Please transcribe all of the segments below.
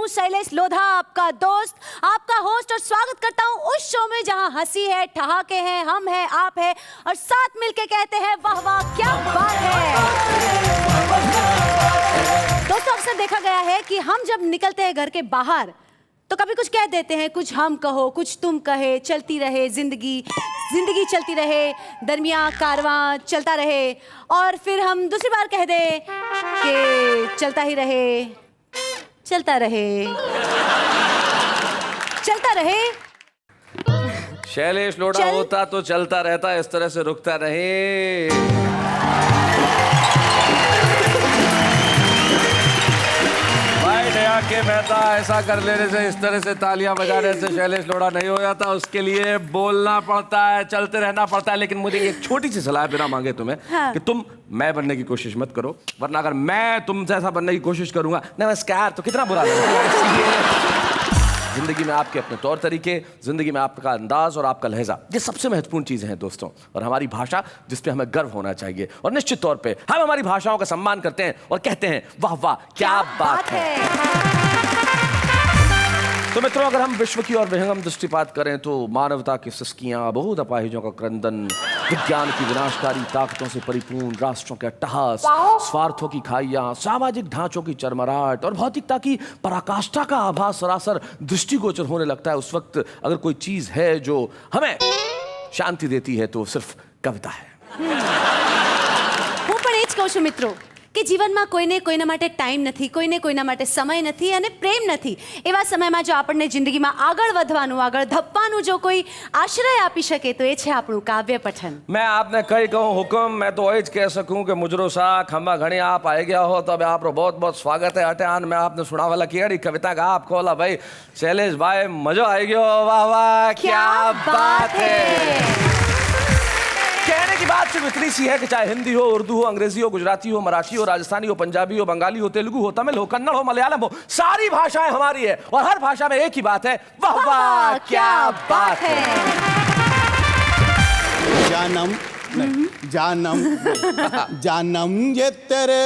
शैलेश लोधा, आपका दोस्त, आपका होस्ट, और स्वागत करता हूँ उस शो में जहाँ हंसी है, ठहाके हैं, हम हैं, आप हैं, और साथ मिलके कहते हैं वाह वाह क्या बात है। दोस्तों, अक्सर देखा गया है कि हम जब निकलते हैं घर के बाहर तो कभी कुछ कह देते हैं, कुछ हम कहो, कुछ तुम कहे, चलती रहे जिंदगी, जिंदगी चलती रहे, दरमियाँ कारवां चलता रहे, और फिर हम दूसरी बार कह दें कि चलता ही रहे, चलता रहे, चलता रहे। शैलेश लोढ़ा होता तो चलता रहता, इस तरह से रुकता रहे। के मेहता ऐसा कर लेने से, इस तरह से तालियां बजाने से शैलेश लोढ़ा नहीं हो जाता। उसके लिए बोलना पड़ता है, चलते रहना पड़ता है। लेकिन मुझे एक छोटी सी सलाह बिना मांगे तुम्हें, हाँ। कि तुम मैं बनने की कोशिश मत करो, वरना अगर मैं तुमसे ऐसा बनने की कोशिश करूंगा नमस्कार तो कितना बुरा लगेगा। जिंदगी में आपके अपने तौर तरीके, जिंदगी में आपका अंदाज और आपका लहजा, ये सबसे महत्वपूर्ण चीजें हैं दोस्तों। और हमारी भाषा, जिस पे हमें गर्व होना चाहिए। और निश्चित तौर पे हम हमारी भाषाओं का सम्मान करते हैं और कहते हैं वाह वाह क्या बात है। तो मित्रों, अगर हम विश्व की और विहंगम दृष्टिपात करें तो मानवता की सिसकियां, बहुत अपाहिजों का क्रंदन, विज्ञान की विनाशकारी ताकतों से परिपूर्ण राष्ट्रों के अट्टहास, स्वार्थों की खाइयां, सामाजिक ढांचों की चरमराहट और भौतिकता की पराकाष्ठा का आभास सरासर दृष्टिगोचर होने लगता है। उस वक्त अगर कोई चीज है जो हमें शांति देती है तो सिर्फ कविता है। હું પણ એ જ કહું છું મિત્રો કે જીવનમાં કોઈને કોઈના માટે ટાઈમ નથી, કોઈને કોઈના માટે સમય નથી અને પ્રેમ નથી। એવા સમયમાં જો આપણને જિંદગીમાં આગળ વધવાનું, આગળ ધપવાનું જો કોઈ આશ્રય આપી શકે તો એ છે આપણું કાવ્ય પઠન। मैं आपने कई कहूँ हुक्म, मैं तो वही कह सकूँ कि मुजरो सा खम्बा घड़ी आप आए गया हो तो अब आप बहुत बहुत स्वागत है। अटेन में आपने सुना वाला की कविता का आप खोला भाई शैलेश भाई, मजा आ गया। वाह वाह क्या बात है। कहने की बात सिर्फ इतनी सी है कि चाहे हिंदी हो, उर्दू हो, अंग्रेजी हो, गुजराती हो, मराठी हो, राजस्थानी हो, पंजाबी हो, बंगाली हो, तेलुगु हो, तमिल हो, कन्नड़ हो, मलयालम हो, सारी भाषाएं हमारी है और हर भाषा में एक ही बात है, वाह वाह क्या बात है। जानम जानम जानम ये तेरे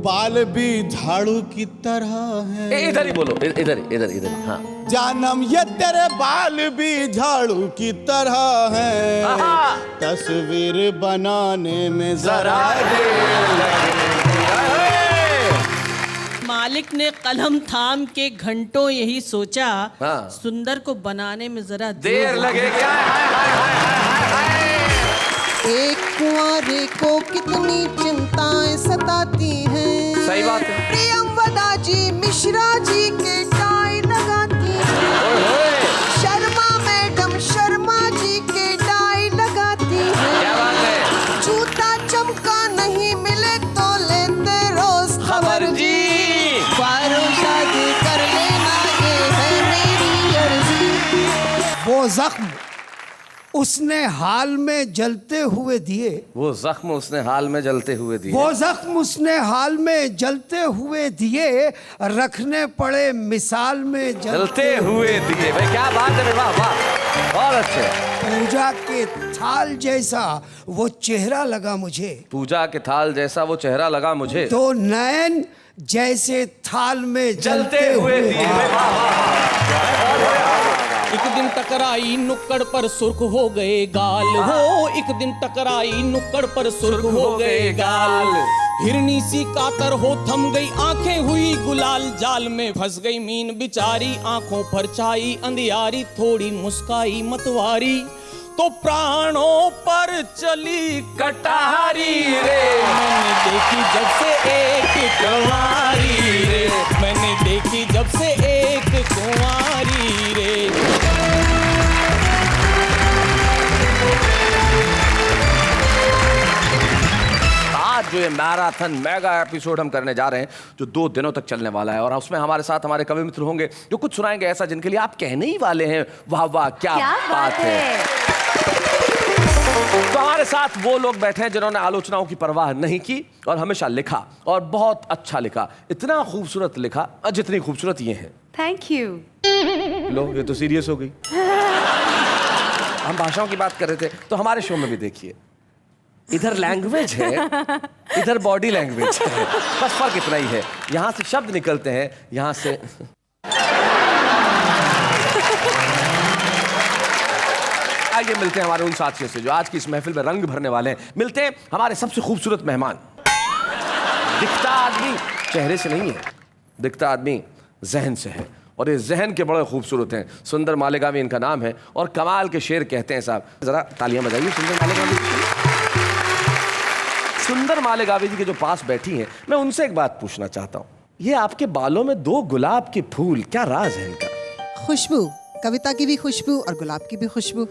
बाल भी झाड़ू की तरह है। इधर ही बोलो, इधर इधर इधर। हाँ, जानम ये तेरे बाल भी झाड़ू की तरह है, तस्वीर बनाने में जरा देर लगे। मालिक ने कलम थाम के घंटों यही सोचा, हाँ। सुंदर को बनाने में जरा देर लगेगी। एक कुंवारे को कितनी चिंताएं सताती हैं। सही बात है। प्रियंवदा जी मिश्रा जी के टाई लगाती हैं। शर्मा मैडम शर्मा जी के टाई लगाती हैं। क्या बात है। जूता चमका नहीं मिले तो लेते रोज खबर जी। पारो शादी कर लेना ये है मेरी अर्जी। वो जख्म उसने हाल में जलते हुए दिए, वो जख्म उसने हाल में जलते हुए दिए, वो जख्म उसने हाल में जलते हुए दिए, रखने पड़े मिसाल में जलते हुए दिए। भाई क्या बात है, वाह वाह बहुत अच्छे। पूजा के थाल जैसा वो चेहरा लगा मुझे, पूजा के थाल जैसा वो चेहरा लगा मुझे, तो नयन जैसे थाल में जलते हुए दिए। एक दिन टकराई नुक्कड़ पर सुर्ख हो गए गाल हो, एक दिन टकराई नुक्कड़ पर सुर्ख हो गए गाल। हिरनी सी कातर हो थम गई आंखें हुई गुलाल, जाल में फंस गई मीन बिचारी आंखों पर छाई अंधियारी, थोड़ी मुस्काई मतवारी तो प्राणों पर चली कटारी रे। मैंने देखी जब से एक कुंवारी रे, मैंने देखी जब से एक कुंवारी रे। आज जो ये मैराथन मेगा एपिसोड हम करने जा रहे हैं, जो 2 दिनों तक चलने वाला है, और उसमें हमारे साथ हमारे कवि मित्र होंगे जो कुछ सुनाएंगे ऐसा जिनके लिए आप कहने ही वाले हैं वाह वाह क्या बात है। तो हमारे साथ वो लोग बैठे हैं जिन्होंने आलोचनाओं की परवाह नहीं की और हमेशा लिखा, और बहुत अच्छा लिखा, इतना खूबसूरत लिखा जितनी खूबसूरत ये है। Thank you. लो ये तो सीरियस हो गई। हम भाषाओं की बात कर रहे थे तो हमारे शो में भी देखिए, इधर लैंग्वेज है, इधर बॉडी लैंग्वेज है, बस फर्क इतना ही है। यहाँ से शब्द निकलते हैं, यहाँ से आइए मिलते हैं हमारे उन साथियों से जो आज की इस महफिल में रंग भरने वाले हैं। मिलते हैं हमारे सबसे खूबसूरत मेहमान। दिखता आदमी चेहरे से नहीं है, दिखता आदमी जहन से है, और ये जहन के बड़े खूबसूरत हैं। सुंदर मालेगावी इनका नाम है और कमाल के शेर कहते हैं साहब। जरा तालियां बजाइए सुंदर मालेगावी। सुंदर मालेगावी जी के जो पास बैठी हैं, मैं उनसे एक बात पूछना चाहता हूँ। ये आपके बालों में 2 गुलाब के फूल, क्या राज है इनका? खुशबू, कविता की भी खुशबू और गुलाब की भी खुशबू।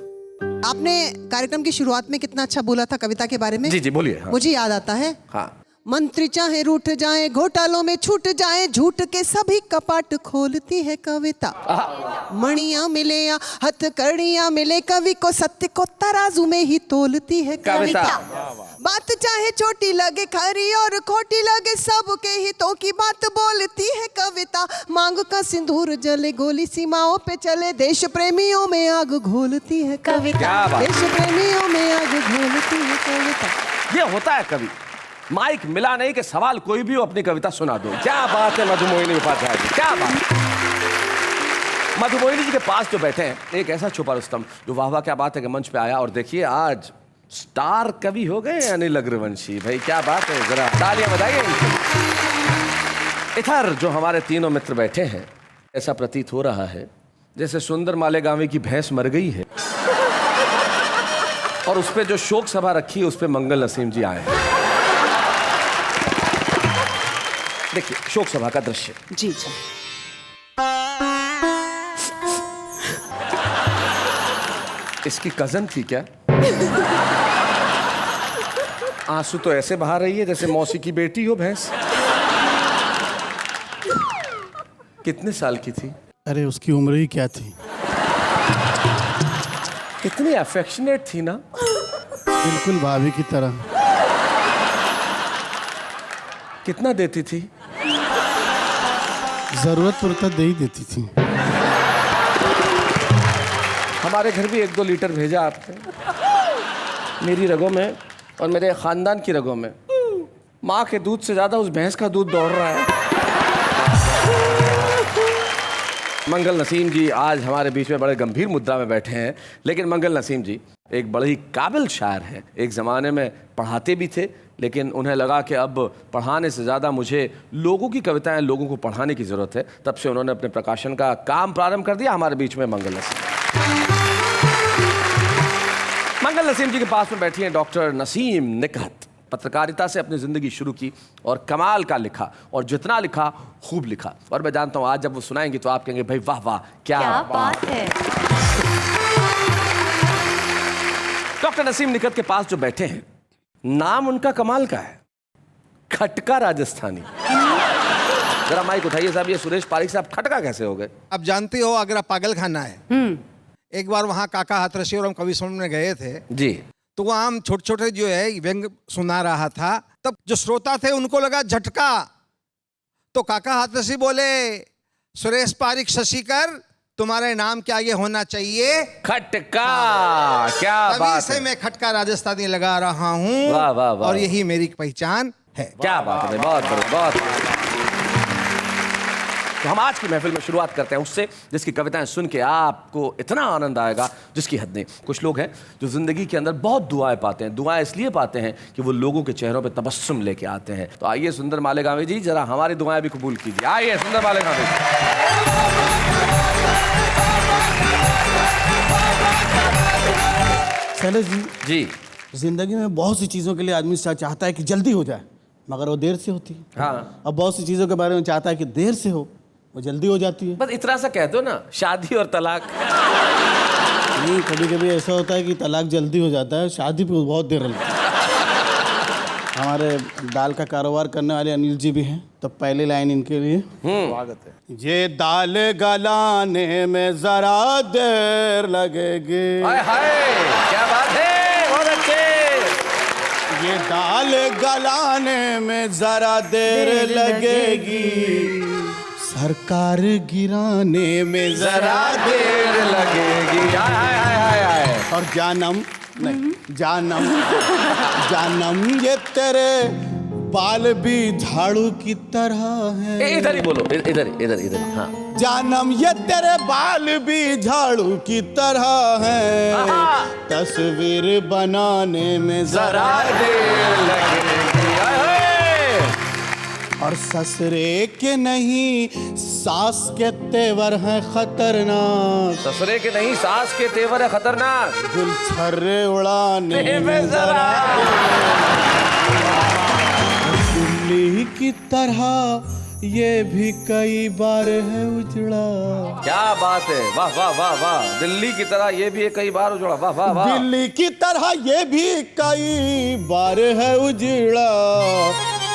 आपने कार्यक्रम की शुरुआत में कितना अच्छा बोला था कविता के बारे में। जी जी बोलिए। हाँ। मुझे याद आता है। हाँ। मंत्री चाहे रूठ जाए, घोटालों में छूट जाए, झूठ के सभी कपाट खोलती है कविता। मणियां मिले या हथकड़ियां मिले, कवि को सत्य को तराजू में ही तोलती है कविता। बात चाहे छोटी लगे खरी और खोटी लगे, सबके हितों की बात बोलती है कविता। मांग का सिंदूर जले, गोली सीमाओं पे चले, देश प्रेमियों में आग घोलती है कविता। देश प्रेमियों में आग घोलती है कविता। ये होता है कवि, माइक मिला नहीं कि सवाल कोई भी हो अपनी कविता सुना दो। क्या बात है मधुमोहिनी उपाध्याय जी, क्या बात। मधुमोहिनी जी के पास जो बैठे हैं, एक ऐसा छुपा रुस्तम जो वाह वाह क्या बात है कि मंच पे आया, और देखिए आज स्टार कवि हो गए अनिल अग्रवंशी। भाई क्या बात है, जरा तालियां बजाइए। इधर जो हमारे तीनों मित्र बैठे हैं, ऐसा प्रतीत हो रहा है जैसे सुंदर मालेगावी की भैंस मर गई है और उस पे जो शोक सभा रखी है उस पे मंगल नसीम जी आए हैं। देखिए शोक सभा का दृश्य। जी जी। इसकी कजन थी क्या? आंसू तो ऐसे बहा रही है जैसे मौसी की बेटी हो भैंस। कितने साल की थी? अरे उसकी उम्र ही क्या थी। कितनी अफेक्शनेट थी ना, बिल्कुल भाभी की तरह। कितना देती थी? जरूरत पड़ता दे ही देती थी। हमारे घर भी 1-2 लीटर भेजा आपने। मेरी रगों में और मेरे खानदान की रगों में माँ के दूध से ज्यादा उस भैंस का दूध दौड़ रहा है। मंगल नसीम जी आज हमारे बीच में बड़े गंभीर मुद्रा में बैठे हैं, लेकिन मंगल नसीम जी एक बड़े ही काबिल शायर हैं। एक ज़माने में पढ़ाते भी थे, लेकिन उन्हें लगा कि अब पढ़ाने से ज़्यादा मुझे लोगों की कविताएं लोगों को पढ़ाने की ज़रूरत है। तब से उन्होंने अपने प्रकाशन का काम प्रारंभ कर दिया। हमारे बीच में मंगल नसीम जी के पास में बैठी हैं डॉक्टर नसीम निकहत। पत्रकारिता से अपनी ज़िंदगी शुरू की और कमाल का लिखा, और जितना लिखा खूब लिखा। और मैं जानता हूँ आज जब वो सुनाएंगे तो आप कहेंगे भाई वाह वाह क्या बात है। डॉक्टर नसीम निकहत के पास जो बैठे हैं, नाम उनका कमाल का है, खटका राजस्थानी। जरा माइक उठाइए साहब। ये सुरेश पारिक साहब खटका कैसे हो गए? आप जानते हो आगरा पागल खाना है। एक बार वहाँ काका हाथरसी और हम कवि सम्मेलन में गए थे जी। तो वहाँ हम छोटे छोटे जो है व्यंग सुना रहा था। तब जो श्रोता थे उनको लगा झटका, तो काका हाथरसी बोले सुरेश पारिक शशिकर तुम्हारे नाम के आगे होना चाहिए खटका। क्या तभी बात से है। मैं खटका राजस्थानी लगा रहा हूँ। वाह वाह वाह। और यही मेरी पहचान है। क्या बात है, बहुत बढ़िया, बहुत बढ़िया। तो हम आज की महफिल में शुरुआत करते हैं उससे जिसकी कविताएं सुन के आपको इतना आनंद आएगा जिसकी हद नहीं। कुछ लोग हैं जो जिंदगी के अंदर बहुत दुआएं पाते हैं। दुआएं इसलिए पाते हैं कि वो लोगों के चेहरों पे तबस्सुम लेके आते हैं। तो आइए सुंदर मालेगावी जी, जरा हमारी दुआएं भी कबूल कीजिए। आइए सुंदर मालेगावी शैलेश जी, जी। जिंदगी में बहुत सी चीज़ों के लिए आदमी चाहता है कि जल्दी हो जाए, मगर वो देर से होती है। हाँ। अब बहुत सी चीज़ों के बारे में चाहता है कि देर से हो, वो जल्दी हो जाती है। बस इतना सा कह दो ना, शादी और तलाक। नहीं, कभी कभी ऐसा होता है कि तलाक जल्दी हो जाता है, शादी पे बहुत देर लगती है। हमारे दाल का कारोबार करने वाले अनिल जी भी हैं, तो पहली लाइन इनके लिए स्वागत है। ये दाल गलाने में जरा देर लगेगी। हाय हाय क्या बात है, बहुत अच्छे। ये दाल गलाने में जरा देर लगेगी, सरकार गिराने में जरा देर लगेगी। हाय हाय हाय हाय हाय। और जानम नहीं, जानम जानम ये तेरे बाल भी झाड़ू की तरह है। इधर ही बोलो, इधर इधर इधर। हाँ जानम ये तेरे बाल भी झाड़ू की तरह है, तस्वीर बनाने में जरा देर लगेगी। और ससुरे के नहीं सास के तेवर हैं खतरनाक, ससुरे के नहीं सास के तेवर है खतरनाक, गुलछर्रे उड़ाने में जरा दिल्ली की तरह ये भी कई बार है उजड़ा। क्या बात है, वाह वाह वाह वाह। दिल्ली की तरह ये भी कई बार उजड़ा, वाह वाह वाह। दिल्ली की तरह ये भी कई बार है उजड़ा,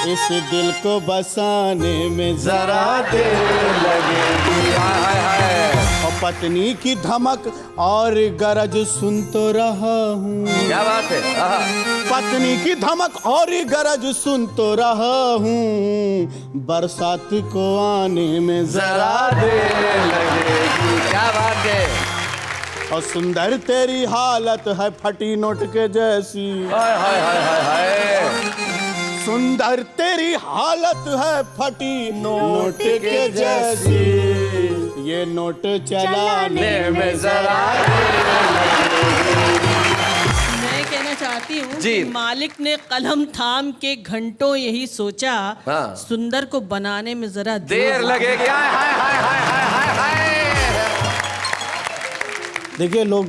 इस दिल को बसाने में जरा देर लगेगी। हाय हाय हाय। और पत्नी की धमक और गरज सुन तो रहा हूँ। क्या बात है। पत्नी की धमक और गरज सुन तो रहा हूँ, बरसात को आने में जरा देर लगेगी। क्या बात है। और सुंदर तेरी हालत है फटी नोट के जैसी। हाय हाय हाय हाय हाय। सुंदर तेरी हालत है फटी नोट के जैसी, ये नोट चलाने में जरा मैं कहना चाहती हूँ जी। कि मालिक ने कलम थाम के घंटों यही सोचा, हाँ। सुंदर को बनाने में जरा देर लगेगी। हाय हाय हाय हाय हाय हाय। देखिए, लोग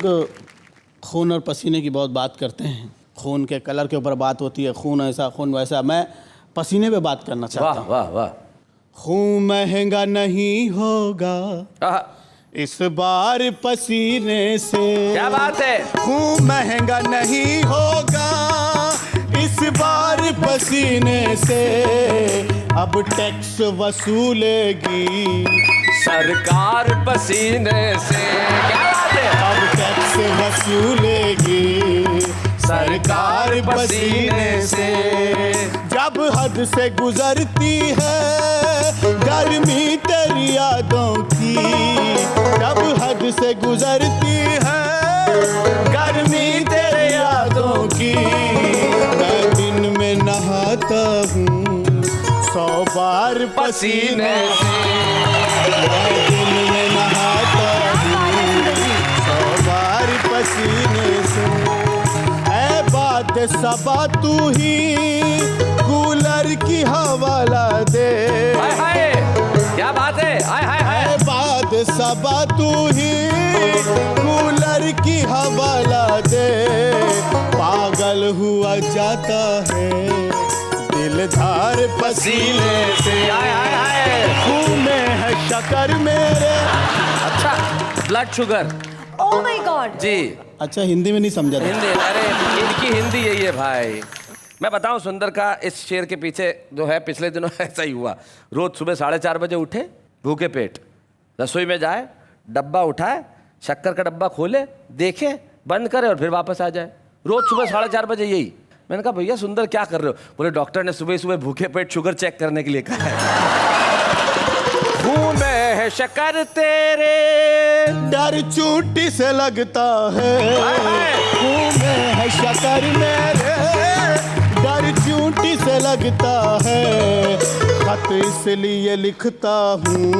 खून और पसीने की बहुत बात करते हैं, खून के कलर के ऊपर बात होती है, खून ऐसा खून वैसा। मैं पसीने पे बात करना चाहता वाह हूँ। वाह वाह। खून महंगा नहीं होगा इस बार पसीने से। क्या बात है। खून महंगा नहीं होगा इस बार पसीने से, अब टैक्स वसूलेगी सरकार पसीने से। क्या बात है। अब टैक्स वसूलेगी सरकार पसीने से। जब हद से गुजरती है गर्मी तेरी यादों की, जब हद से गुजरती है गर्मी तेरी यादों की, मैं दिन में नहाता हूँ 100 बार पसीने से। मैं दिन में नहाता हूँ 100 बार पसीने से। ऐ बात सबा तू ही कूलर की हवाला दे। हाय हाय। क्या बात है। हाय हाय हाय। ऐ बात सबा तू ही कूलर की हवाला दे। पागल हुआ जाता है दिलदार पसीने से। हाय हाय हाय। खून में है शक्कर मेरे। अच्छा, blood sugar. Oh my god. जी। अच्छा, हिंदी में नहीं समझा था। हिंदी, अरे इनकी हिंदी यही है भाई। मैं बताऊं सुंदर का इस शेर के पीछे जो है, पिछले दिनों ऐसा ही हुआ। रोज सुबह 4:30 बजे उठे, भूखे पेट, रसोई में जाए, डब्बा उठाए, शक्कर का डब्बा खोले, देखे, बंद करे और फिर वापस आ जाए। रोज सुबह 4:30 बजे यही। मैंने कहा भैया सुंदर क्या कर रहे हो? बोले डॉक्टर ने सुबह सुबह भूखे पेट शुगर चेक करने के लिए कहा है। खून में है शक्कर तेरे, डर चूटी से लगता है। खून में है शक्कर मेरे, डर चूटी से लगता है। खत इसलिए लिखता हूँ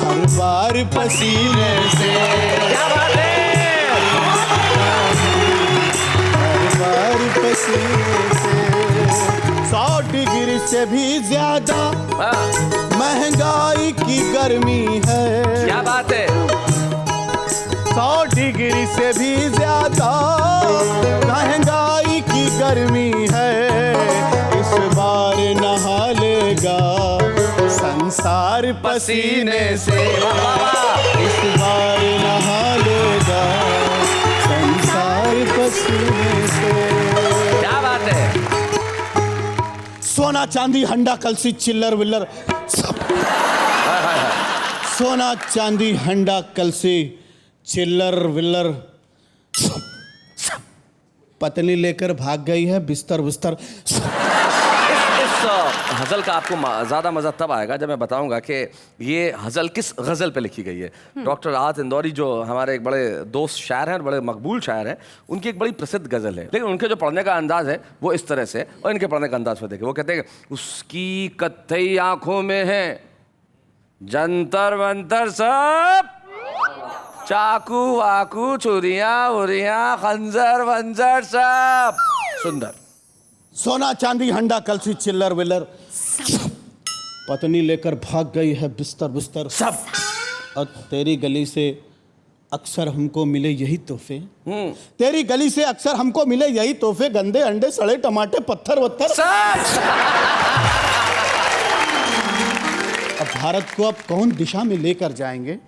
हर बार पसीने से। क्या बात है। हर बार पसीने से। 100 डिग्री से भी ज्यादा महंगाई की गर्मी है। क्या बात है। 100 डिग्री से भी ज्यादा महंगाई की गर्मी है। इस बार नहा लेगा संसार पसीने से। इस बार नहा लेगा संसार पसीने से। क्या बात है। सोना चांदी हंडा कलसी चिल्लर विल्लर सब। सोना चांदी हंडा कलसी चिल्लर विल्लर सब। पत्नी लेकर भाग गई है बिस्तर बिस्तर। हज़ल का आपको ज़्यादा मज़ा तब आएगा जब मैं बताऊंगा कि ये हज़ल किस गज़ल पे लिखी गई है। डॉक्टर राहत इंदौरी जो हमारे एक बड़े दोस्त शायर हैं, बड़े मकबूल शायर हैं, उनकी एक बड़ी प्रसिद्ध गज़ल है, लेकिन उनके जो पढ़ने का अंदाज़ है वो इस तरह से, और इनके पढ़ने का अंदाज़ पर देखिए। वो कहते हैं कि उसकी कत्थई आँखों में है जंतर मंतर सब, चाकू वाकू चुरियाँ उरियाँ खंजर वंजर सब। सुंदर। सोना चांदी हंडा कलसी चिल्लर विल्लर, पत्नी लेकर भाग गई है बिस्तर बिस्तर सब। और तेरी गली से अक्सर हमको मिले यही तोहफे, तेरी गली से अक्सर हमको मिले यही तोहफे, गंदे अंडे सड़े टमाटे पत्थर वत्थर सब। अब भारत को अब कौन दिशा में लेकर जाएंगे,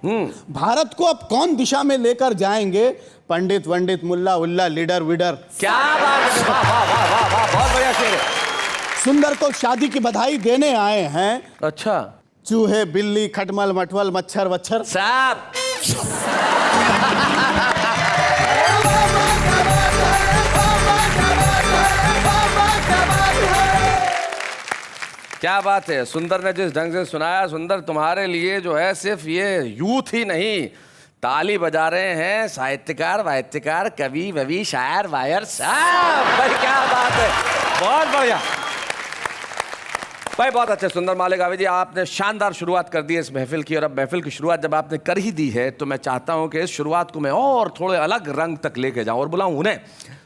भारत को अब कौन दिशा में लेकर जाएंगे, पंडित वंडित मुल्ला उल्ला लीडर विडर। क्या बात है, वाह वाह वाह वाह वाह, बहुत बढ़िया शेर है। सुंदर को शादी की बधाई देने आए हैं, अच्छा। चूहे बिल्ली खटमल मटवल मच्छर वच्छर साहब। क्या बात है, सुंदर ने जिस ढंग से सुनाया, सुंदर तुम्हारे लिए जो है सिर्फ ये यूथ ही नहीं, ताली बजा रहे हैं साहित्यकार वाहित्यकार कवि ववि शायर वायर साहब। भाई क्या बात है, बहुत बढ़िया भाई, बहुत अच्छे। सुंदर मालिक आवे जी, आपने शानदार शुरुआत कर दी है इस महफिल की, और अब महफिल की शुरुआत जब आपने कर ही दी है तो मैं चाहता हूं कि इस शुरुआत को मैं और थोड़े अलग रंग तक लेके जाऊं और बुलाऊं उन्हें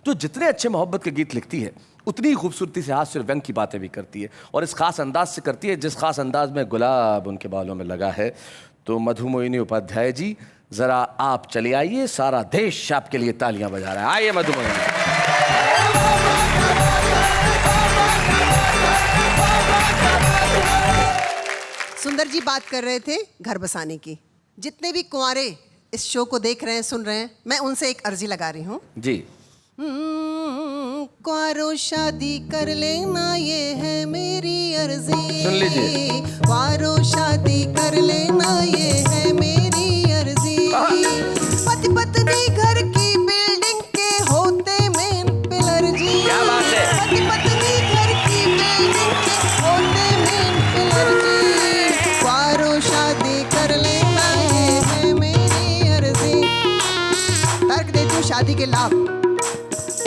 जो जितने अच्छे मोहब्बत के गीत लिखती है उतनी खूबसूरती से हास्य और व्यंग की बातें भी करती है, और इस खास अंदाज से करती है जिस खास अंदाज में गुलाब उनके बालों में लगा है। तो मधुमोहिनी उपाध्याय जी, जरा आप चले आइए, सारा देश आपके लिए तालियां बजा रहा है। आइए मधुमोहिनी। सुंदर जी बात कर रहे थे घर बसाने की। जितने भी कुंवारे इस शो को देख रहे हैं, सुन रहे हैं, मैं उनसे एक अर्जी लगा रही हूँ जी। कुंवारो शादी कर लेना, ये है मेरी अर्जी। सुन लीजिए। कुंवारो शादी कर लेना, ये है मेरी अर्जी। पति पत्नी घर की बिल्डिंग के होते मेन पिलर जी। क्या बात है। पति पत्नी घर की बिल्डिंग के होते मेन पिलर जी। कुंवारो शादी कर लेना, ये है मेरी अर्जी। तर्क देती हूँ शादी के लाभ।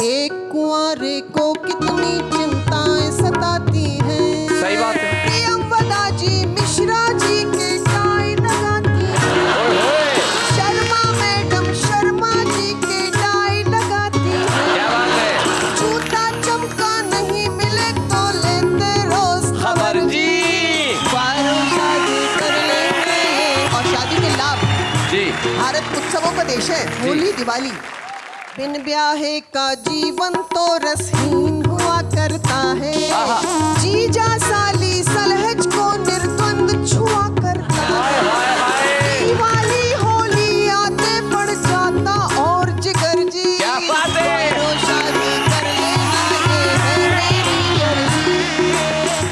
एक कुंवारे को कितनी चिंताएं सताती हैं। सही बात है। प्रियंवदा जी मिश्रा जी के टाई लगाती हैं। शर्मा मैडम शर्मा जी के टाई लगाती हैं। क्या बात है। जूता चमका नहीं मिले तो लेते रोज खबर जी। कुंवारों शादी कर लेंगे। और शादी के लाभ जी। भारत उत्सवों का देश है। होली दिवाली बिन ब्याहे का जीवन तो रसहीन हुआ करता है। जीजा साली सलहज को निर्द्वंद छुआ करता है। दिवाली होली आते पड़ जाता और जिगर जी। क्या बात है। तो शादी कर लेना, ये है मेरी अर्जी।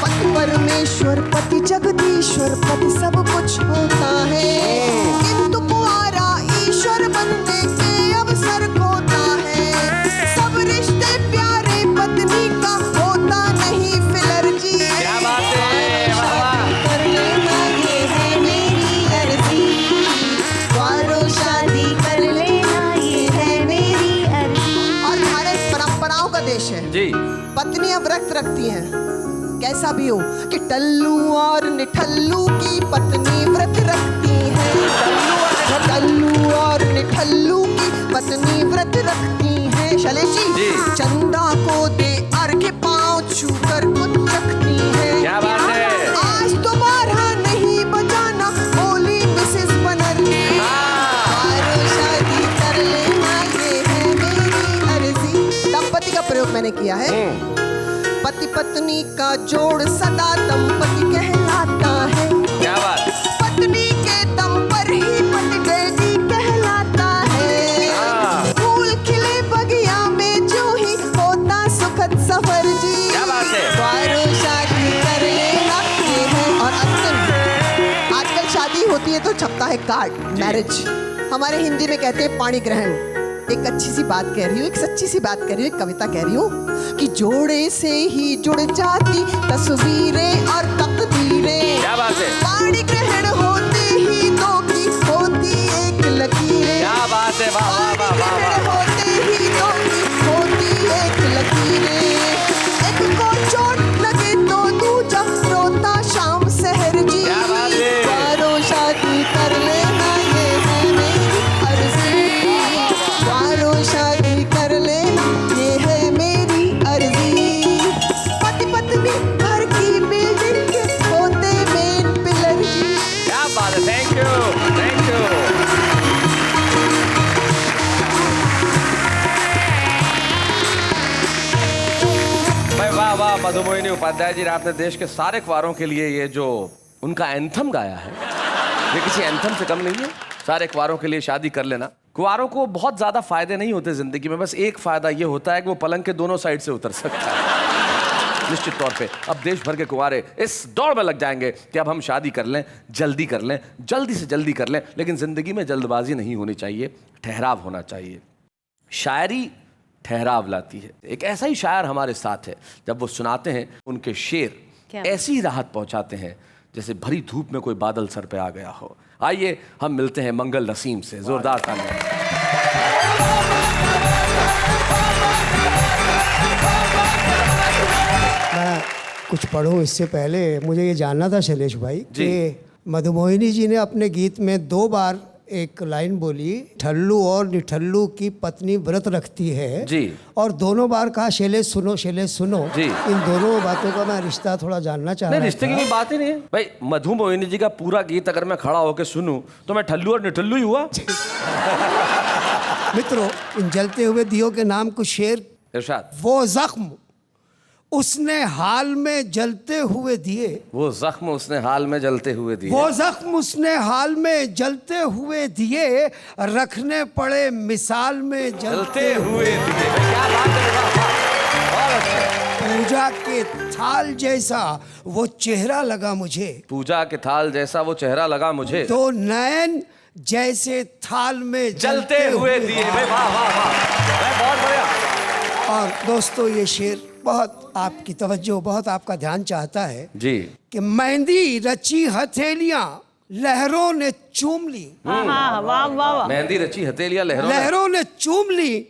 पति परमेश्वर पति जगदीश्वर पति सब कुछ होता है, किंतु कुंवारा ईश्वर बनने के अवसर खोता है। सब रिश्ते प्यारे पत्नी का होता नहीं फिलर जी। क्या बात है। कर लेना, ये है मेरी अर्जी। कुंवारों शादी कर लेना, ये है मेरी अर्जी। और भारत परंपराओं का देश है जी। पत्नियां व्रत रखती हैं, कैसा भी हो, कि टल्लू और निठल्लू की पत्नी व्रत रखती है। टल्लू और निठल्लू की पत्नी व्रत रखती है। शैलेश जी, चंदा को दे अर्घ्य पांव छूकर कुछ रखती है। क्या बात है। आज दोबारा नहीं बजाना होली मिसेस बनर्जी। कुंवारों शादी कर लेना, ये है मेरी अर्जी। दंपति का प्रयोग मैंने किया है। पति पत्नी का जोड़ सदा दंपति कहलाता है। क्या बात। पत्नी के दम पर ही पति डैडी कहलाता है। फूल खिले बगिया में जो ही होता सुखद सफर जी। क्या बात है। कुंवारों शादी कर लेना, ये है। और अंतिम, आजकल शादी होती है तो छपता है कार्ड, मैरिज। हमारे हिंदी में कहते हैं पाणी ग्रहण। एक अच्छी सी बात कह रही हूँ, एक सच्ची सी बात कह रही हूँ, एक कविता कह रही हूँ कि जोड़े से ही जुड़ जाती तस्वीरें और तकदीरें। क्या बात है, पाणी ग्रहण होते ही दो की होती एक लकीरें। क्या बात है, वाह वाह वाह वाह वाह। होते ही दो की होती एक लकीरें। एक को चोट लगे तो दूजा रोता शाम सहर जी। क्या बात है। वारों शादी कर लेना ये है मेरी अर्जी। वारों शादी कर लेना ये है मेरी अर्जी। पति पत्नी घर की बिल्डिंग के होते मेन पिलर जी। क्या बात है, थैंक यू थैंक यू। भाई वाह वाह, मधुमोहिनी उपाध्याय जी ने आपने देश के सारे कुंवारों के लिए ये जो उनका एंथम गाया है, ये किसी एंथम से कम नहीं है। सारे कुंवारों के लिए शादी कर लेना। कुंवारों को बहुत ज्यादा फायदे नहीं होते जिंदगी में, बस एक फायदा ये होता है कि वो पलंग के दोनों साइड से उतर सकता है निश्चित तौर पे। अब देश भर के कुंवारे इस दौड़ में लग जाएंगे कि अब हम शादी कर लें, जल्दी कर लें, जल्दी से जल्दी कर लें। लेकिन जिंदगी में जल्दबाजी नहीं होनी चाहिए, ठहराव होना चाहिए। शायरी ठहराव लाती है। एक ऐसा ही शायर हमारे साथ है, जब वो सुनाते हैं उनके शेर ऐसी राहत पहुंचाते हैं जैसे भरी धूप में कोई बादल सर पे आ गया हो। आइए हम मिलते हैं मंगल नसीम से, जोरदार तालियां। मैं कुछ पढ़ूं इससे पहले मुझे ये जानना था शैलेश भाई कि मधुमोहिनी जी ने अपने गीत में 2 बार एक लाइन बोली, ठल्लू और निठल्लू की पत्नी व्रत रखती है जी, और दोनों बार कहा शैलेश सुनो जी। इन दोनों बातों का मैं रिश्ता थोड़ा जानना चाह रहा था। रिश्ते की कोई बात ही नहीं है भाई। मधुमोहिनी जी का पूरा गीत अगर मैं खड़ा होकर सुनूं तो मैं ठल्लू और निठल्लू ही हुआ। मित्रों, इन जलते हुए दियों के नाम कुछ शेर। इरशाद। वो जख्म उसने हाल में जलते हुए दिए। वो जख्म उसने हाल में जलते हुए दिए। वो जख्म उसने हाल में जलते हुए दिए, रखने पड़े मिसाल में जलते हुए दिए। क्या बात है, वाह, वाह। बहुत अच्छा। पूजा के थाल जैसा वो चेहरा लगा मुझे। पूजा के थाल जैसा वो चेहरा लगा मुझे। तो नयन जैसे थाल में जलते हुए दिए। भाई वाह वाह वाह, बहुत बढ़िया। और दोस्तों, ये शेर बहुत आपकी तवज्जो, बहुत आपका ध्यान चाहता है जी कि मेहंदी रची हथेलियां लहरों ने चूम ली। वाह वाह वाह। मेहंदी रची हथेलियां लहरों ने चूम ली,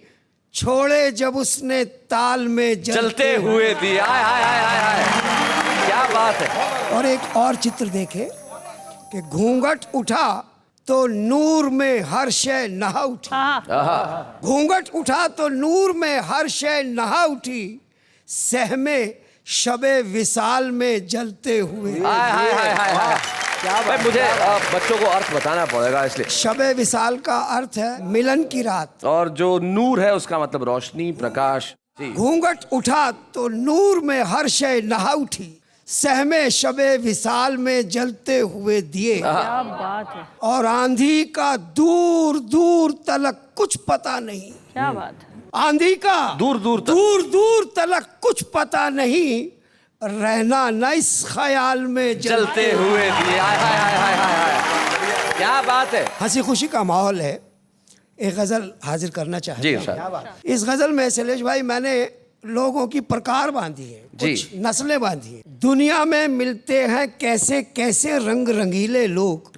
छोड़े जब उसने ताल में जलते हुए दिए। हाय हाय हाय हाय हाय, क्या बात है। और एक और चित्र देखे कि घूंघट उठा तो नूर में हर शय नहा उठी। घूंघट उठा तो नूर में हर शय नहा उठी, सहमे शबे विसाल में जलते हुए। हाय हाय हाय हाय हाय। क्या भाई, मुझे बच्चों को अर्थ बताना पड़ेगा इसलिए। शबे विसाल का अर्थ है मिलन की रात, और जो नूर है उसका मतलब रोशनी, प्रकाश। घूंघट उठा तो नूर में हर शय नहा उठी, सहमे शबे विसाल में जलते हुए दिए। क्या बात है, और आंधी का दूर दूर तलक कुछ पता नहीं। क्या बात है। आंधी का दूर दूर तलक कुछ पता नहीं, रहना न इस ख्याल में जलते हुए दिए। हाय हाय हाय हाय हाय, क्या बात है। हंसी खुशी का माहौल है। एक गजल हाजिर करना चाहता हूं। इस गजल में शैलेश भाई मैंने लोगों की प्रकार बांधी है, कुछ नस्लें बांधी है। दुनिया में मिलते हैं कैसे कैसे रंग रंगीले लोग,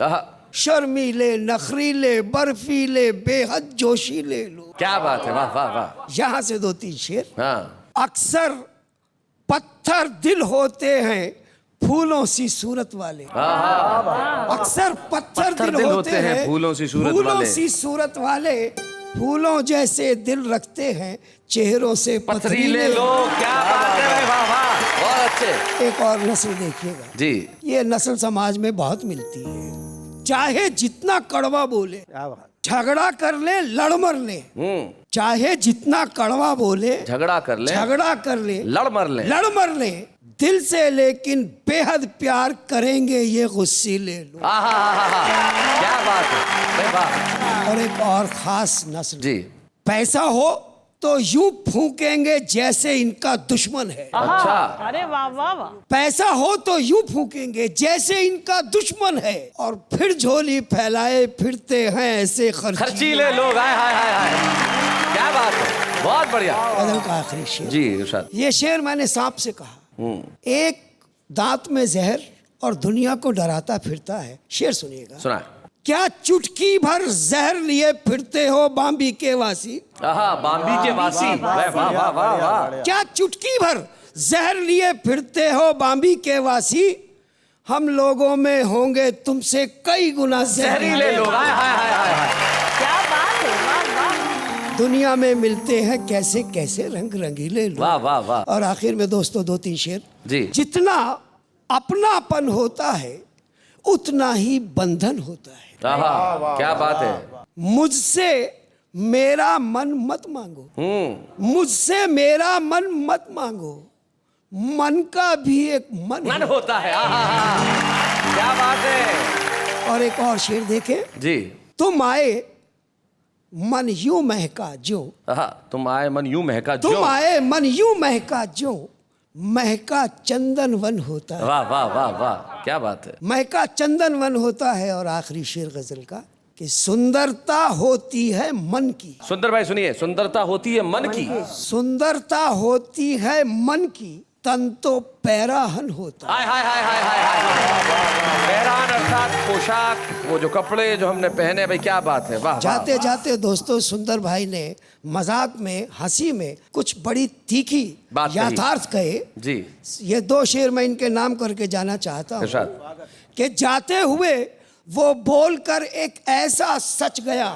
शर्मीले, नखरीले, बर्फीले, बेहद जोशीले लोग। क्या बात है, वाह वाह वाह। यहाँ से 2-3 शेर। हाँ। अक्सर पत्थर दिल होते हैं फूलों सी सूरत वाले। अक्सर पत्थर दिल होते हैं फूलों सी सूरत वाले, फूलों जैसे दिल रखते हैं चेहरों से पथरीले लोग। क्या बात है, वाह वाह, बहुत अच्छे। एक और नस्ल देखिएगा जी, ये नस्ल समाज में बहुत मिलती है। चाहे जितना कड़वा बोले, झगड़ा कर ले, लड़ मर ले। चाहे जितना कड़वा बोले, झगड़ा कर ले, लड़ मर ले, दिल से लेकिन बेहद प्यार करेंगे ये गुस्सीले लोग। क्या बात है, वाह। और एक और खास नस्ल जी, पैसा हो तो यूं फूकेंगे जैसे इनका दुश्मन है। अच्छा। अरे वाह वाह वाह। पैसा हो तो यूं फूकेंगे जैसे इनका दुश्मन है, और फिर झोली फैलाए फिरते हैं ऐसे खर्चीले लोग। हाय हाय हाय हाय। बहुत बढ़िया गजल का आखिरी शेर। जी इरशाद। ये शेर मैंने सांप से कहा। एक दांत में जहर और दुनिया को डराता फिरता है। शेर सुनिएगा। सुना। क्या चुटकी भर जहर लिए फिरते हो बाम्बी के वासी? बाम्बी के वासी, वाह वाह वाह वाह वाह। क्या चुटकी भर जहर लिए फिरते हो बाम्बी के वासी? हम लोगों में होंगे तुमसे कई गुना जहरीले लोग। हाय हाय हाय हाय। क्या बात है, वाह वाह। दुनिया में मिलते हैं कैसे कैसे रंग रंगीले लोग। वाह वाह वाह। और आखिर में दोस्तों 2-3 शेर। जी। जितना अपनापन होता है उतना ही बंधन होता है। क्या बात है। मुझसे मेरा मन मत मांगो, मुझसे मेरा मन मत मांगो, मन का भी एक मन होता है। क्या बात है। और एक और शेर देखें। जी। तुम आए मन यूं महका जो, तुम आए मन यूं महका जो, तुम आए मन यूं महका जो, महका चंदन वन होता है। वाह वाह वाह वाह, क्या बात है। महका चंदन वन होता है। और आखिरी शेर गजल का कि सुंदरता होती है मन की। सुंदर भाई सुनिए, सुंदरता होती है मन की, सुंदरता होती है मन की, तन तो पैराहन होता है। हाय हाय हाय हाय हाय हाय। पैराहन अर्थात पोशाक, वो जो कपड़े जो हमने पहने, भाई क्या बात है। वाह। जाते जाते दोस्तों सुंदर भाई ने मजाक में, हंसी में कुछ बड़ी तीखी बात यथार्थ कहे। जी। ये 2 शेर मैं इनके नाम करके जाना चाहता हूँ कि जाते हुए वो बोलकर एक ऐसा सच गया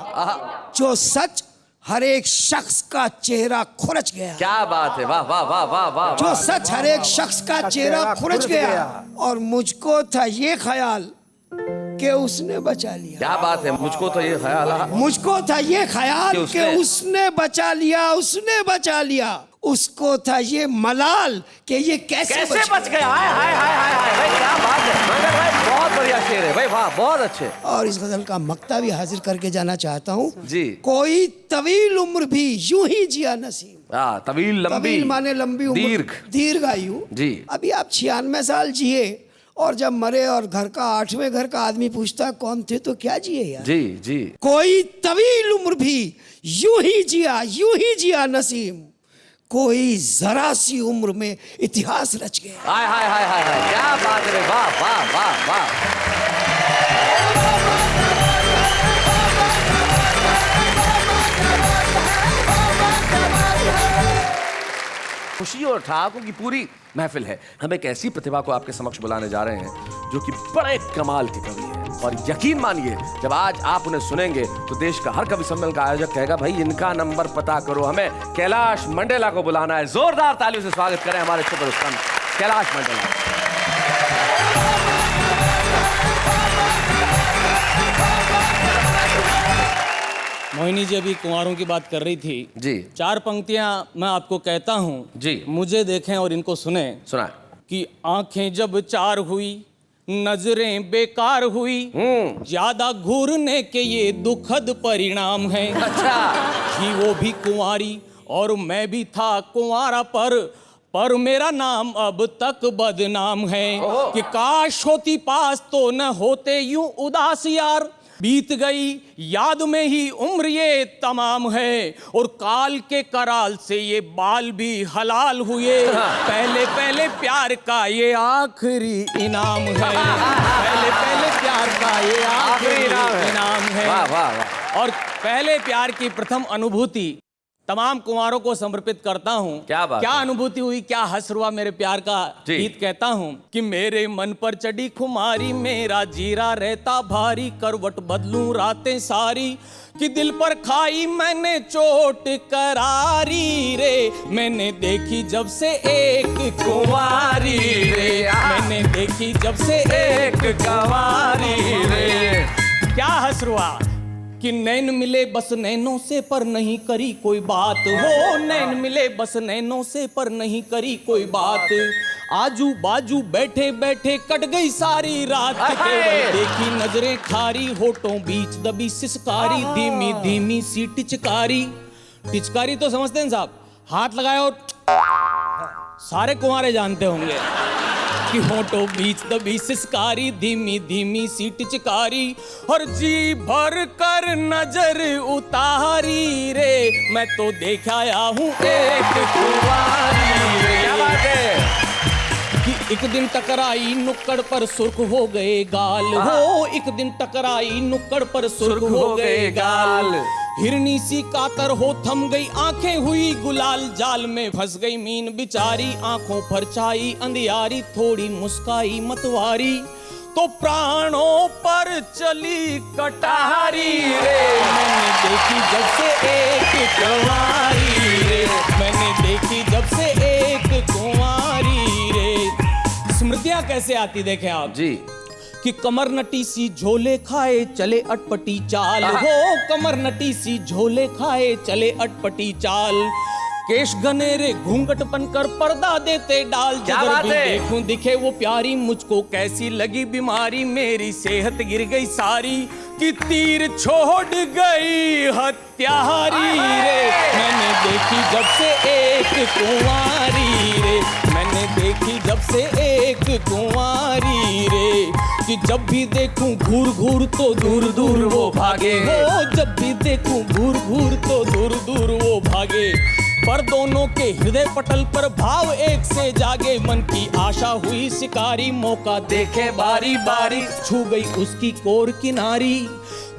जो सच हर एक शख्स का चेहरा खुरच गया। क्या बात है। वाह वाह वाह वाह वाह। जो सच हर एक शख्स का चेहरा खुरच गया। और मुझको था ये ख्याल कि उसने बचा लिया। क्या बात है। मुझको तो ये ख्याल, मुझको था ये ख्याल कि उसने बचा लिया, उसने बचा लिया। उसको था ये मलाल कि ये कैसे बच गया। हाय हाय हाय हाय हाय। भाई क्या बात है मंगल भाई, बहुत बढ़िया शेर है भाई। वाह, बहुत अच्छे। और इस गजल का मक्ता भी हाजिर करके जाना चाहता हूँ। जी। कोई तवील उम्र भी यूं ही जिया नसीब। तवील, लंबी। तवील माने लंबी उम्र, दीर्घ, दीर्घायु। जी। अभी आप 96 साल जिए और जब मरे और घर का 8वें घर का आदमी पूछता कौन थे तो क्या जिए यार। जी जी। कोई तवील उम्र भी यूं ही जिया नसीम। कोई जरा सी उम्र में इतिहास रच गया। हाय हाय हाय हाय हाय, क्या बात है। वाह वाह वाह वाह। खुशी और ठहाकों की पूरी महफिल है। हम एक ऐसी प्रतिभा को आपके समक्ष बुलाने जा रहे हैं जो कि बड़े कमाल के कवि हैं। और यकीन मानिए जब आज आप उन्हें सुनेंगे तो देश का हर कवि सम्मेलन का आयोजक कहेगा भाई इनका नंबर पता करो। हमें कैलाश मंडेला को बुलाना है। जोरदार तालियों से स्वागत करें हमारे सुपर स्टार कैलाश मंडेला। मोहिनी जी अभी कुंवारों की बात कर रही थी जी। 4 पंक्तियां मैं आपको कहता हूं जी। मुझे देखें और इनको सुने। सुना। कि आंखें जब 4 हुई, नजरें बेकार हुई, ज्यादा घूरने के ये दुखद परिणाम है। अच्छा। कि वो भी कुंवारी और मैं भी था कुंवारा, पर मेरा नाम अब तक बदनाम है। कि काश होती पास तो न होते यूं उदास यार, बीत गई याद में ही उम्र ये तमाम है। और काल के कराल से ये बाल भी हलाल हुए, पहले पहले प्यार का ये आखिरी इनाम है। पहले पहले प्यार का ये आखिरी इनाम है। वाह वाह वाह। और पहले प्यार की प्रथम अनुभूति तमाम कुंवारों को समर्पित करता हूँ। क्या बात क्या है। अनुभूति हुई, क्या हंस हुआ मेरे प्यार का गीत कहता हूँ। कि मेरे मन पर चढ़ी खुमारी, मेरा जीरा रहता भारी, करवट बदलूं रातें सारी। कि दिल पर खाई मैंने चोट करारी रे, मैंने देखी जब से एक कुंवारी रे, मैंने देखी जब से एक कुंवारी रे। क्या हंस हुआ कि नैन मिले बस नैनों से पर नहीं करी कोई बात। वो नैन मिले बस नैनों से पर नहीं करी कोई बात। आजू बाजू बैठे बैठे कट गई सारी रात, केवल देखी नजरें खारी, होठों बीच दबी सिसकारी, धीमी धीमी सी टिचकारी। टिचकारी तो समझते हैं साहब, हाथ लगाए और सारे कुंवारे जानते होंगे। कि होठों बीच दबी सिसकारी, धीमी धीमी सी टिचकारी। और जी भर कर नजर उतारी रे, मैं तो देख आया हूँ एक कुंवारी रे। क्या बात है? कि एक दिन टकराई नुक्कड़ पर सुर्ख हो गए गाल हो, एक दिन टकराई नुक्कड़ पर सुर्ख हो गए गाल। हिरनी सी कातर हो थम गई आंखें हुई गुलाल, जाल में फंस गई मीन बिचारी आंखों पर छाई अंधियारी, थोड़ी मुस्काई मतवारी तो प्राणों पर चली कटारी रे। मैंने देखी जब से एक कुंवारी रे, मैंने देखी जब से एक कुंवारी रे। स्मृतियां कैसे आती देखे आप जी। कि कमर नटी सी झोले खाए चले अटपटी चाल हो, कमर नटी सी झोले खाए चले अटपटी चाल। केश घनेरे घूंघट बनकर पर्दा देते डाल, जिधर भी देखूं दिखे वो प्यारी, मुझको कैसी लगी बीमारी, मेरी सेहत गिर गई सारी कि तीर छोड़ गई हत्यारी रे। मैंने देखी जब से एक कुंवारी रे, मैंने देखी जब से एक कुंवारी रे। कि जब भी देखूं घूर घूर तो दूर दूर वो भागे हो, जब भी देखूं घूर घूर तो दूर दूर वो भागे। पर दोनों के हृदय पटल पर भाव एक से जागे, मन की आशा हुई शिकारी, मौका देखे बारी बारी, छू गई उसकी कोर किनारी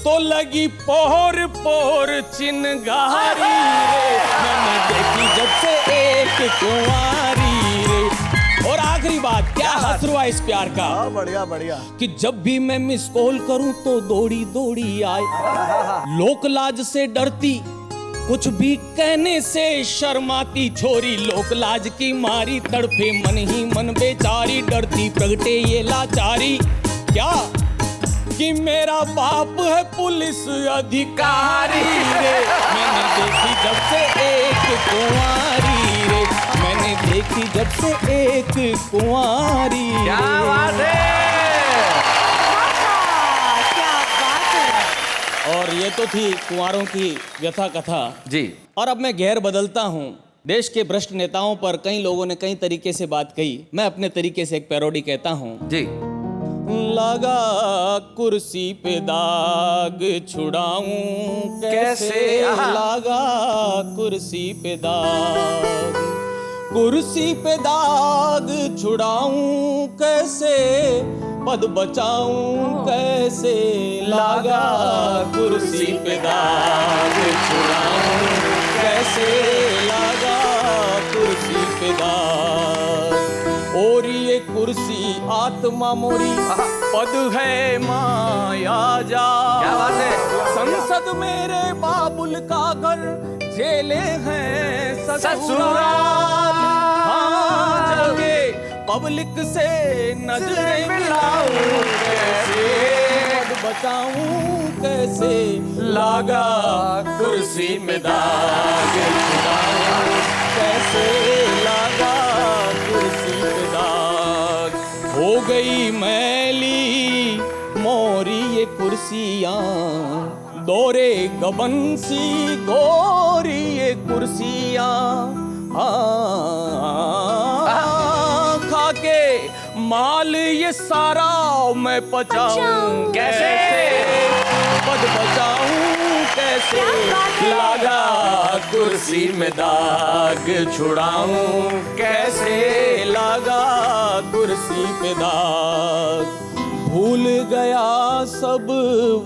तो लगी पोर पोर चिनगारी रे। मैंने देखी जब से एक कुंवारी रे। और आखिरी बात, क्या हंस रुआ इस प्यार का, बढ़िया बढ़िया। कि जब भी मैं मिस कॉल करूं तो दौड़ी दौड़ी आए, लोक लाज से डरती कुछ भी कहने से शर्माती छोरी, लोक लाज की मारी तड़पे मन ही मन बेचारी, डरती प्रगटे ये लाचारी क्या कि मेरा बाप है पुलिस अधिकारी रे। मैंने देखी जब से एक कुंवारी रे, मैंने देखी जब से एक कुंवारी रे। क्या बात है? क्या बात है। और ये तो थी कुंवारों की व्यथा कथा जी। और अब मैं घेर बदलता हूँ। देश के भ्रष्ट नेताओं पर कई लोगों ने कई तरीके से बात कही, मैं अपने तरीके से एक पैरोडी कहता हूँ। जी। लगा कुर्सी पे दाग छुड़ाऊं कैसे, लगा कुर्सी पे दाग, कुर्सी पे दाग छुड़ाऊं कैसे, पद बचाऊं कैसे, लगा कुर्सी पे दाग छुड़ाऊं कैसे, लगा कुर्सी पे दाग। और ये कुर्सी आत्मा मोरी, पद है माया जा। क्या बात है? संसद मेरे बाबुल का घर, जेले हैं ससुराल। हाँ, जाके पब्लिक से नजरें मिलाऊं कैसे, पद बचाऊं कैसे, लागा कुर्सी में दाग छुड़ाऊं कैसे, लागा कुर्सी पे दाग। हो गई मैली मोरी ये कुर्सियां, दौरे गबन सी गोरी ये कुर्सियां, खाके माल ये सारा मैं पचाऊं कैसे, पद बचाऊं कैसे, लगा कुर्सी में दाग छुड़ाऊं कैसे, लगा कुर्सी पे दाग। भूल गया सब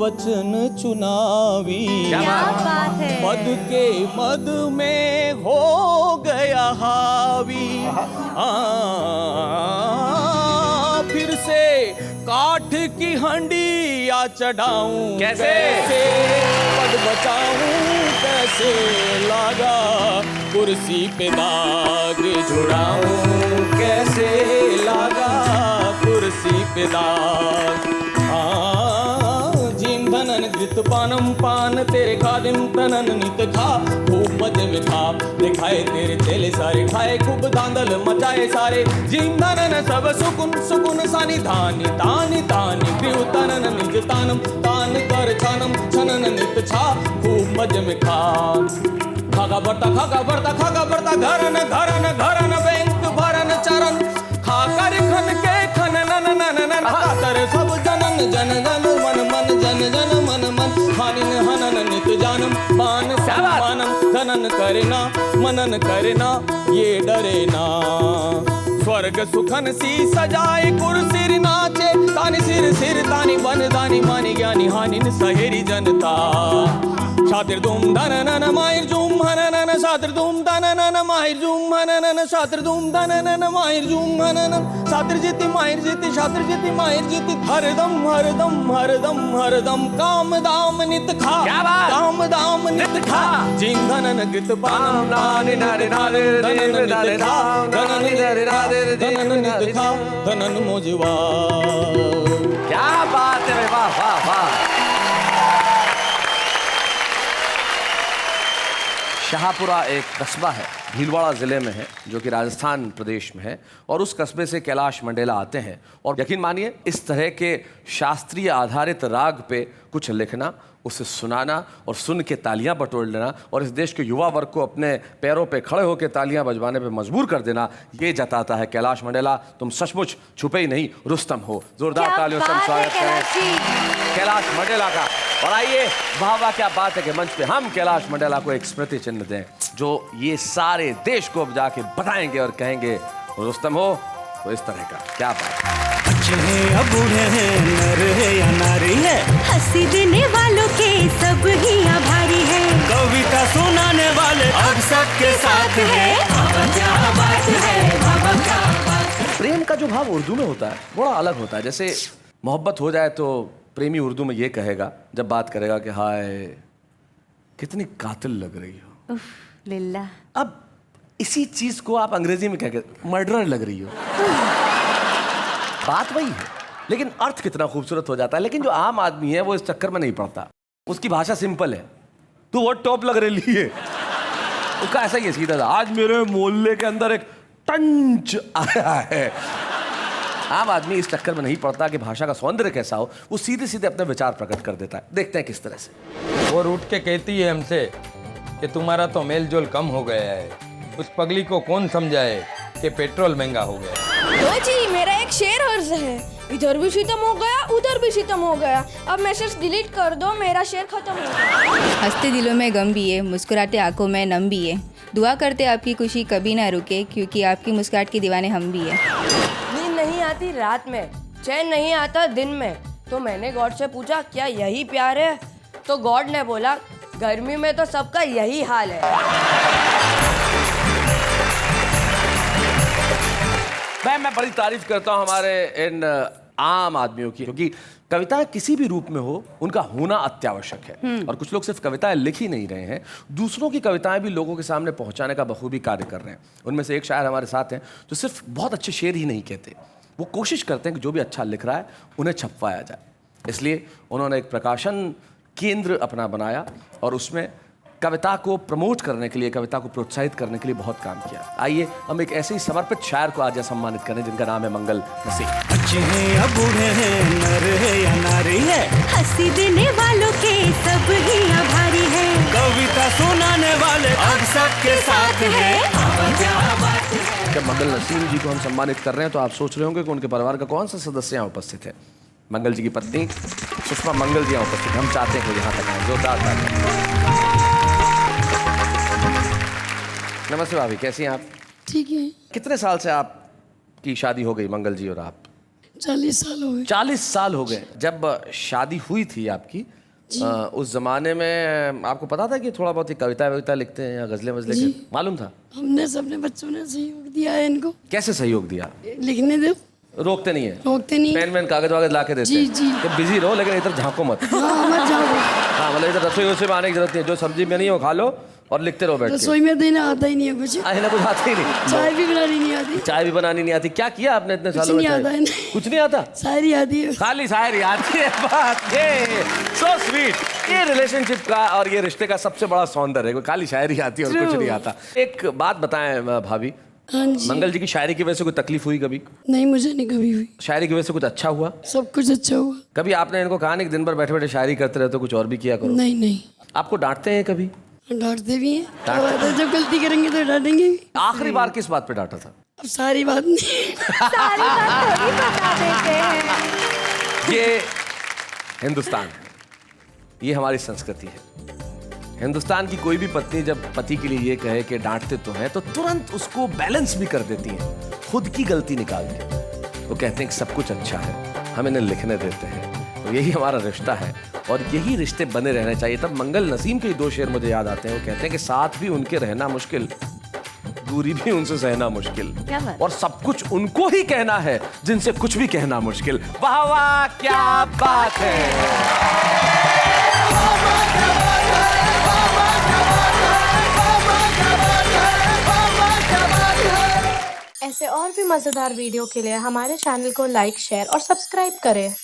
वचन चुनावी, क्या बात है। मद के मद में हो गया हावी। फिर से काठ की हंडिया चढ़ाऊं कैसे? पद बचाऊं कैसे, लगा कुर्सी पे दाग छुड़ाऊं कैसे, लगा कुर्सी पे दाग। जीम धनन घृत पानम पान तेरे खादिम तनन नित खा, खूब मजे में खा दिखाए तेरे चेले सारे, खाए खूब धांधल मचाए सारे। जीम धनन सब सुकुन सुकुन सानी धानी तानी तानी, गृह तनन निज तानम तान कर छानम छनन नित छा, खूब मजे में खा। खागा बढ़ता खागा बढ़ता खागा बढ़ता, घरन घरन घरन बैंक भरन चरण, खाकर खन के खन नन नन नन, खातर सब जनन जन जन मन मन जन जन मन मन, हानिन हनन नित जानम मान सम्मानम धनन करना मनन करना ये डरे ना। स्वर्ग सुखन सी सजाए कुर्सिर नाचे तानि सिर सिर तानि बन दानि मानि ज्ञानी हानिन सहेरी जनता। शातिर धूम धनन माहिर झूम हनन शातिर धूम धनन माहिर झूम हनन शातिर धूम धनन माहिर झूम हनन शातिर जीति माहिर जीति शातिर जीति माहिर जीति हरदम हरदम हरदम हरदम काम दाम नित खा काम दाम नित खा जिन धनन गृत पानम नानि नारे नारे धनन नित खा धनन नारे नारे धनन नित खा धनन मोजवा। क्या बात है, वाह वाह वाह। शाहपुरा एक कस्बा है, भीलवाड़ा ज़िले में है, जो कि राजस्थान प्रदेश में है, और उस कस्बे से कैलाश मंडेला आते हैं। और यकीन मानिए, इस तरह के शास्त्रीय आधारित राग पे कुछ लिखना, उसे सुनाना और सुन के तालियां बटोर लेना और इस देश के युवा वर्ग को अपने पैरों पे खड़े होकर तालियां बजवाने पे मजबूर कर देना, ये जताता है कैलाश मंडेला तुम सचमुच छुपे ही नहीं रुस्तम हो। जोरदार तालियों से स्वागत करें कैलाश मंडेला का। और आइए, वाह क्या बात है कि मंच पे हम कैलाश मंडेला को एक स्मृति चिन्ह दें, जो ये सारे देश को अब जाके बताएंगे और कहेंगे रुस्तम हो तो इस तरह का। क्या बात है। बच्चे हैं या बूढ़े हैं, नर है या नारी है, हंसी देने वालों के सब ही आभारी है, कविता सुनाने वाले अब सबके साथ है। क्या बात है, बाबा क्या बात है। प्रेम का जो भाव उर्दू में होता है बड़ा अलग होता है। जैसे मोहब्बत हो जाए तो प्रेमी उर्दू में ये कहेगा जब बात करेगा कि हाय कितनी कातिल लग रही हो। उफ, लिल्ला। अब इसी चीज को आप अंग्रेजी में क्या कहते, मर्डरर लग रही हो। बात वही है, लेकिन अर्थ कितना खूबसूरत हो जाता है। लेकिन जो आम आदमी है वो इस चक्कर में नहीं पड़ता, उसकी भाषा सिंपल है। तू वो टॉप लग रही है, उसका ऐसा ही है सीधा सा। आज मेरे मोहल्ले के अंदर एक टंच आया है। आम आदमी इस चक्कर में नहीं पड़ता कि भाषा का सौंदर्य कैसा हो, वो सीधे सीधे अपने विचार प्रकट कर देता है। देखते हैं किस तरह से। वो रूठ के कहती है हमसे कि तुम्हारा तो मेल जोल कम हो गया है। उस पगली को कौन समझाए कि पेट्रोल महंगा हो गया। तो जी मेरा एक शेर अर्ज है, इधर भी सितम हो गया उधर भी सितम हो गया, अब मैसेज डिलीट कर दो, मेरा शेर खत्म हो गया। हंसते दिलों में गम भी है, मुस्कुराते आंखों में नम भी है, दुआ करते आपकी खुशी कभी ना रुके, क्योंकि आपकी मुस्कुराहट के दीवाने हम भी है। नींद नहीं आती रात में, चैन नहीं आता दिन में, तो मैंने गॉड से पूछा क्या यही प्यार है, तो गॉड ने बोला गर्मी में तो सबका यही हाल है। मैं बड़ी तारीफ करता हूँ हमारे इन आम आदमियों की, क्योंकि कविताएं किसी भी रूप में हो उनका होना अत्यावश्यक है। और कुछ लोग सिर्फ कविताएं लिख ही नहीं रहे हैं, दूसरों की कविताएं भी लोगों के सामने पहुंचाने का बखूबी कार्य कर रहे हैं। उनमें से एक शायर हमारे साथ हैं जो सिर्फ बहुत अच्छे शेर ही नहीं कहते, वो कोशिश करते हैं कि जो भी अच्छा लिख रहा है उन्हें छपवाया जाए। इसलिए उन्होंने एक प्रकाशन केंद्र अपना बनाया और उसमें कविता को प्रमोट करने के लिए, कविता को प्रोत्साहित करने के लिए बहुत काम किया। आइए हम एक ऐसे ही समर्पित शायर को आज सम्मानित करें जिनका नाम है मंगल नसीम। बच्चे हैं या बूढ़े हैं, नर है या नारी है, हंसी देने वालों के सब ही आभारी है, कविता सुनाने वाले अब सबके साथ है। क्या बात है। जब मंगल नसीम जी को हम सम्मानित कर रहे हैं तो आप सोच रहे होंगे कि उनके परिवार का कौन सा सदस्य यहाँ उपस्थित है। मंगल जी की पत्नी सुषमा मंगल जी यहाँ उपस्थित। हम चाहते हैं कि यहाँ तक आए। जोरदार तालियां। नमस्ते भाभी, कैसी हैं आप? ठीक है। कितने साल से आपकी शादी हो गई मंगल जी और आप? 40 साल हो गए। 40 साल हो गए। जब शादी हुई थी आपकी, उस जमाने में आपको पता था कि थोड़ा बहुत ही कविता वविता लिखते हैं या गजलें वजलें, मालूम था? हमने सबने बच्चों ने सहयोग दिया है इनको। कैसे सहयोग दिया? लिखने दो, रोकते नहीं है? रोकते नहीं। पेन कागज वागज ला के देते हैं। जी। तो बिजी रहो लेकिन इधर झांको मत। मत जाओ। हाँ, मतलब इधर रसोई वसोई में आने की जरूरत नहीं है। जो सब्जी में नहीं हो खा लो और लिखते रहो बैठ के। रसोई में देना आता ही नहीं है कुछ। ना कुछ आता ही नहीं। चाय भी बनानी नहीं आती। चाय भी बनानी नहीं आती। क्या किया आपने इतने सालों में? कुछ नहीं आता। शायरी आती है। खाली शायरी आती है। बात ये सो स्वीट। ये रिलेशनशिप का और ये रिश्ते का सबसे बड़ा सौंदर्य है, खाली शायरी आती है और कुछ नहीं आता। एक बात बताएं भाभी, मंगल जी की शायरी की वजह से कोई तकलीफ हुई कभी? नहीं, मुझे नहीं कभी हुई। शायरी की वजह से कुछ अच्छा हुआ? सब कुछ अच्छा हुआ। कभी आपने इनको कहा नहीं कि दिन भर बैठे बैठे शायरी करते रहते हो, कुछ और भी किया करो? नहीं। आपको डांटते हैं कभी? डांटते भी हैं, जब गलती करेंगे तो डांटेंगे भी। आखिरी बार किस बात पे डांटा था? अब सारी बात नहीं। सारी बात थोड़ी बता देते हैं। ये हिंदुस्तान है, ये हमारी संस्कृति है। हिंदुस्तान की कोई भी पत्नी जब पति के लिए ये कहे कि डांटते तो हैं, तो तुरंत उसको बैलेंस भी कर देती हैं, खुद की गलती निकाल के। वो कहते हैं कि सब कुछ अच्छा है, हम इन्हें लिखने देते हैं। तो यही हमारा रिश्ता है और यही रिश्ते बने रहने चाहिए। तब मंगल नसीम के 2 शेर मुझे याद आते हैं। वो कहते हैं कि साथ भी उनके रहना मुश्किल, दूरी भी उनसे सहना मुश्किल, और सब कुछ उनको ही कहना है जिनसे कुछ भी कहना मुश्किल। वाह वाह, क्या बात है। ऐसे और भी मज़ेदार वीडियो के लिए हमारे चैनल को लाइक, शेयर और सब्सक्राइब करें।